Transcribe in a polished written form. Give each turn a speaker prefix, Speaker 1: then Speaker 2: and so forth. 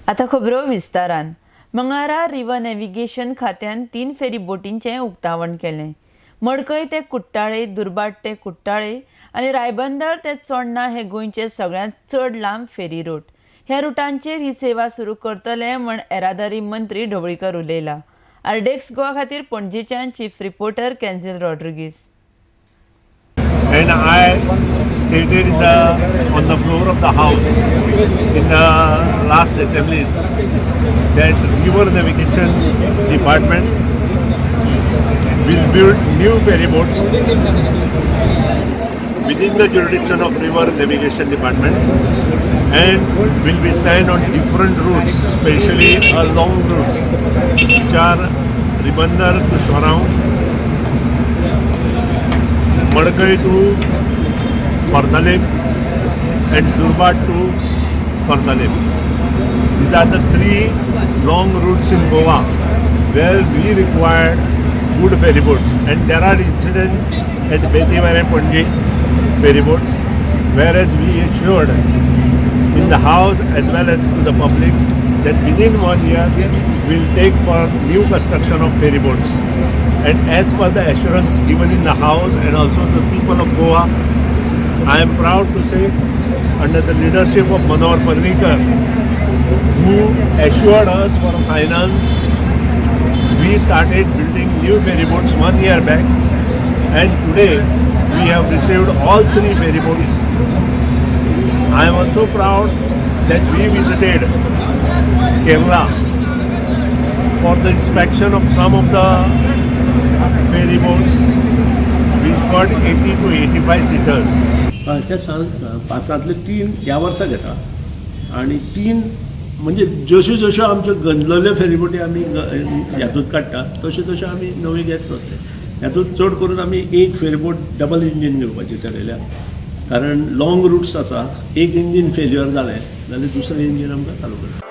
Speaker 1: आता खबरो विस्तारान. मंगळारा रिव्हर नॅव्हिगेशन खात्यान 3 फेरी बोटींचें उक्तावण केलें. मडकय ते कुट्टाळे, दुर्बाट ते कुट्टाळे आनी रायबंदर ते चोडणा हे गोंयचे सगळ्यांत चड लांब फेरी रूट. ह्या रुटांचेर ही सेवा सुरू करतले म्हण येरादारी मंत्री ढवळीकर उलयला. आरडेक्स गोवा खातीर पणजेच्यान chief reporter Kenzil Rodrigues.
Speaker 2: And I stated on the floor of the House in the last assemblies that River Navigation Department will build new ferry boats within the jurisdiction of River Navigation Department and will be signed on different routes, especially long routes which are Ribandar to Shorao, Madkai to Pardalem and Durbat to Pardalem. These are the 3 long routes in Goa where we require good ferry boats, and there are incidents at Betimare Panje ferry boats, whereas we assured in the House as well as to the public that within 1 year we will take for new construction of ferry boats. And as per the assurance given in the House and also the people of Goa, I am proud to say, under the leadership of Manohar Parrikar, who assured us for finance, we started building new ferry boats 1 year back, and today we have received all 3 ferry boats. I am also proud that we visited Kerala for the inspection of some of the ferry boats which got 80 to 85 seaters.
Speaker 3: त्या 5 3 ह्या वर्सा घेता आणि 3 म्हणजे जश्यो जश्यो आमच्यो गंजलेल्यो फेरीबोटी आमी ह्यातूंत काडटा तश्यो तश्यो आमी नवी घेत वतले. ह्यातूंत चड करून आमी एक फेरीबोट डबल इंजीन घेवपाचें थारायल्या, कारण लॉंग रूट्स आसा. एक इंजीन फेल्युअर जालें जाल्यार दुसरें इंजीन आमकां चालू करता.